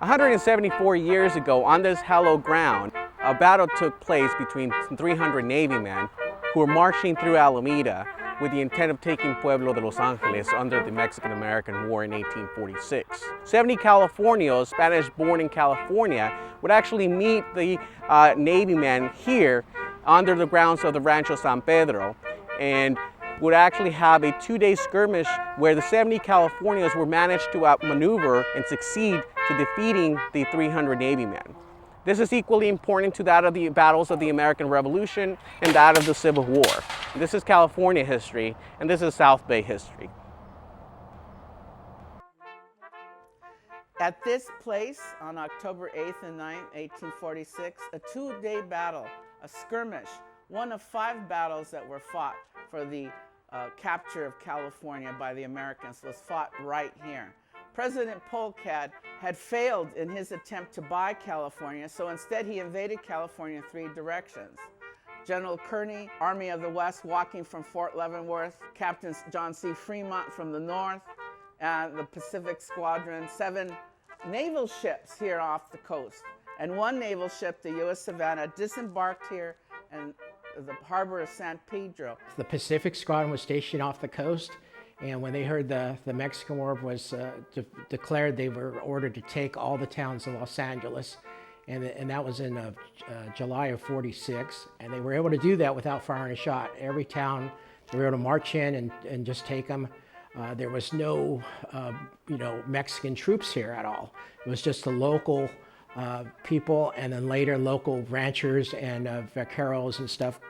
174 years ago, on this hallowed ground, a battle took place between 300 Navy men who were marching through Alameda with the intent of taking Pueblo de Los Angeles under the Mexican-American War in 1846. 70 Californios, Spanish-born in California, would actually meet the Navy men here under the grounds of the Rancho San Pedro, and would actually have a 2-day skirmish where the 70 Californios were managed to outmaneuver and succeed to defeating the 300 Navy men. This is equally important to that of the battles of the American Revolution and that of the Civil War. This is California history, and this is South Bay history. At this place, on October 8th and 9th, 1846, a 2-day battle, a skirmish, one of 5 battles that were fought for the capture of California by the Americans, was fought right here. President Polk had failed in his attempt to buy California, so instead he invaded California in 3 directions. General Kearny, Army of the West, walking from Fort Leavenworth, Captain John C. Fremont from the north, and the Pacific Squadron, 7 naval ships here off the coast. And 1 naval ship, the U.S. Savannah, disembarked here in the harbor of San Pedro. The Pacific Squadron was stationed off the coast, and when they heard the Mexican War was declared, they were ordered to take all the towns of Los Angeles, and that was in July of '46, and they were able to do that without firing a shot. Every town, they were able to march in and just take them. There was no, Mexican troops here at all. It was just the local people, and then later local ranchers and vaqueros and stuff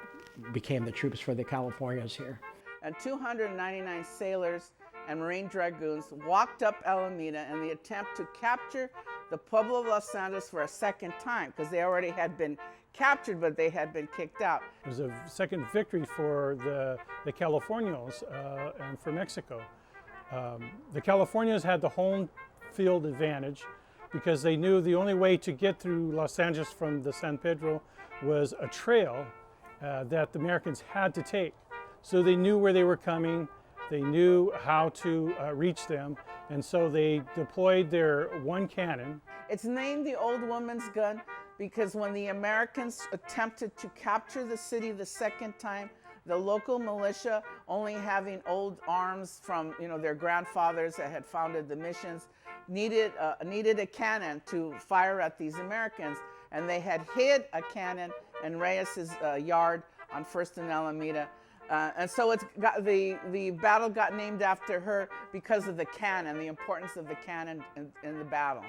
became the troops for the Californios here. And 299 sailors and Marine Dragoons walked up Alameda in the attempt to capture the Pueblo of Los Angeles for a second time, because they already had been captured, but they had been kicked out. It was a second victory for the Californios and for Mexico. The Californios had the home field advantage because they knew the only way to get through Los Angeles from the San Pedro was a trail that the Americans had to take. So they knew where they were coming, they knew how to reach them, and so they deployed their 1 cannon. It's named the Old Woman's Gun because when the Americans attempted to capture the city the second time, the local militia, only having old arms from their grandfathers that had founded the missions, needed a cannon to fire at these Americans, and they had hid a cannon in Reyes's yard on First and Alameda. And so the battle got named after her because of the cannon, the importance of the cannon in the battle.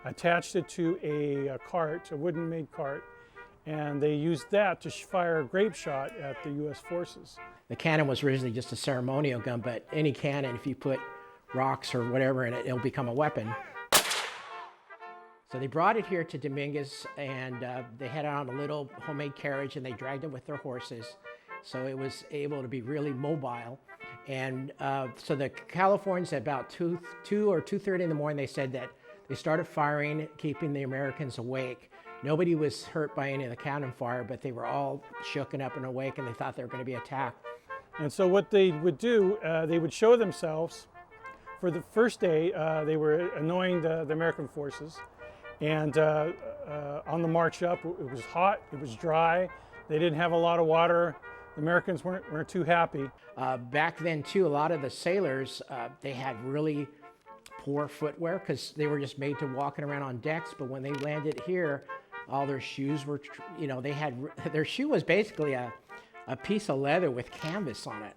Attached it to a cart, a wooden-made cart, and they used that to fire a grape shot at the U.S. forces. The cannon was originally just a ceremonial gun, but any cannon, if you put rocks or whatever in it, it'll become a weapon. So they brought it here to Dominguez, and they had it on a little homemade carriage, and they dragged it with their horses. So it was able to be really mobile. And so the Californians at about 2 or 2:30 in the morning, they said that they started firing, keeping the Americans awake. Nobody was hurt by any of the cannon fire, but they were all shooken up and awake, and they thought they were going to be attacked. And so what they would do, they would show themselves. For the first day, they were annoying the American forces. And on the march up, it was hot, it was dry, they didn't have a lot of water. The Americans weren't too happy. Back then, too, a lot of the sailors, they had really poor footwear because they were just made to walking around on decks. But when they landed here, all their shoes were, their shoe was basically a piece of leather with canvas on it.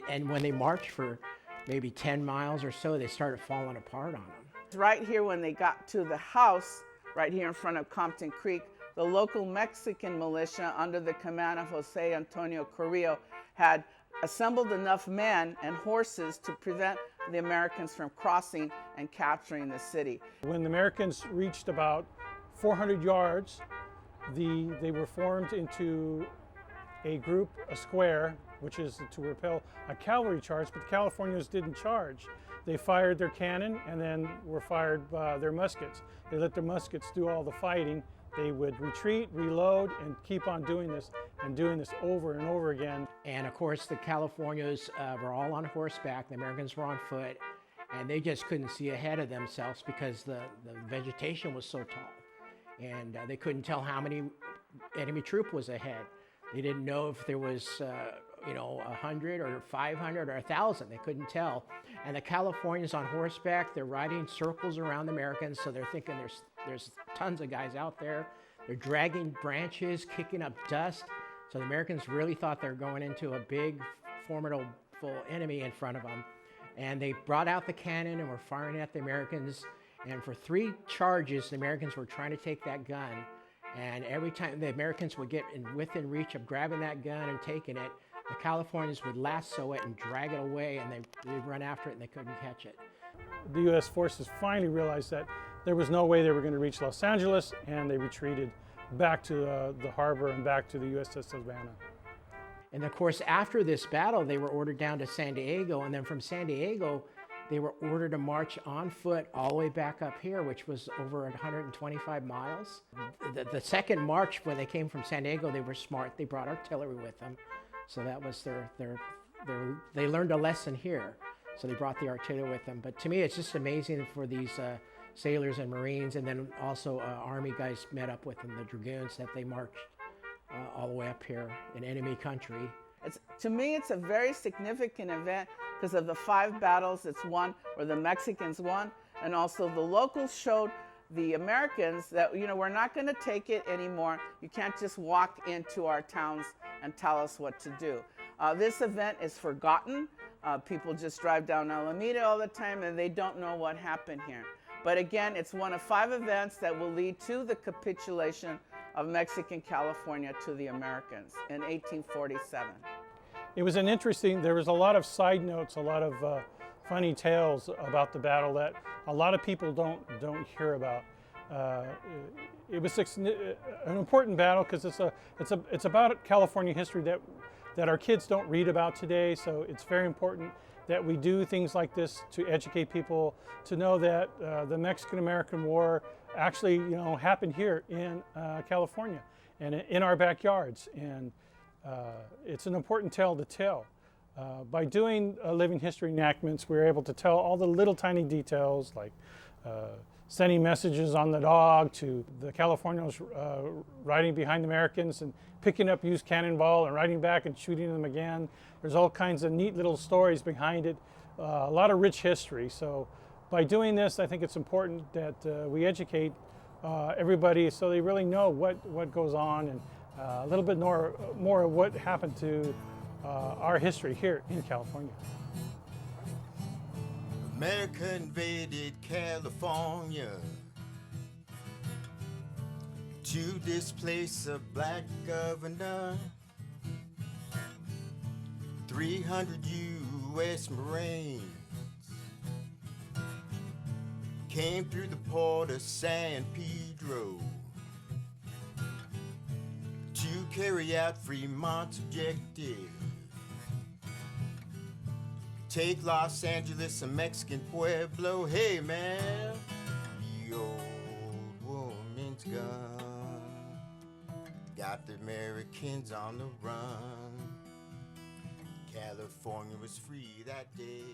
And when they marched for maybe 10 miles or so, they started falling apart on them. Right here when they got to the house, right here in front of Compton Creek, the local Mexican militia under the command of Jose Antonio Carrillo had assembled enough men and horses to prevent the Americans from crossing and capturing the city. When the Americans reached about 400 yards, they were formed into a group, a square, which is to repel a cavalry charge, but the Californians didn't charge. They fired their cannon and then were fired by their muskets. They let their muskets do all the fighting. They would retreat, reload, and keep on doing this over and over again. And of course, the Californios were all on horseback. The Americans were on foot. and they just couldn't see ahead of themselves because the vegetation was so tall, and they couldn't tell how many enemy troop was ahead. They didn't know if there was, 100 or 500 or 1,000. They couldn't tell. And the Californians on horseback, they're riding circles around the Americans, so they're thinking there's tons of guys out there. They're dragging branches, kicking up dust. So the Americans really thought they were going into a big, formidable enemy in front of them. And they brought out the cannon and were firing at the Americans. And for 3 charges, the Americans were trying to take that gun. And every time the Americans would get within reach of grabbing that gun and taking it, the Californians would lasso it and drag it away, and they'd run after it and they couldn't catch it. The U.S. forces finally realized that there was no way they were going to reach Los Angeles, and they retreated back to the harbor and back to the USS Savannah. And of course, after this battle, they were ordered down to San Diego, and then from San Diego, they were ordered to march on foot all the way back up here, which was over 125 miles. The second march, when they came from San Diego, they were smart. They brought artillery with them. So that was they learned a lesson here. So they brought the artillery with them. But to me, it's just amazing for these sailors and Marines, and then also Army guys met up with them, the Dragoons, that they marched all the way up here in enemy country. To me, it's a very significant event because of the 5 battles it's won, or the Mexicans won, and also the locals showed the Americans that, we're not going to take it anymore. You can't just walk into our towns and tell us what to do. This event is forgotten. People just drive down Alameda all the time and they don't know what happened here. But again, it's one of 5 events that will lead to the capitulation of Mexican California to the Americans in 1847. It was there was a lot of side notes, a lot of funny tales about the battle that a lot of people don't hear about. It was an important battle because it's about California history that our kids don't read about today. So it's very important that we do things like this to educate people to know that the Mexican-American War actually happened here in California and in our backyards, and it's an important tale to tell. By doing living history enactments, we were able to tell all the little tiny details, like sending messages on the dog to the Californians riding behind the Americans and picking up used cannonball and riding back and shooting them again. There's all kinds of neat little stories behind it, a lot of rich history. So by doing this, I think it's important that we educate everybody so they really know what goes on, and a little bit more of what happened to our history here in California. America invaded California to displace a black governor. 300 U.S. Marines came through the port of San Pedro to carry out Fremont's objective. Take Los Angeles, a Mexican pueblo. Hey man, the old woman's gone. Got the Americans on the run. California was free that day.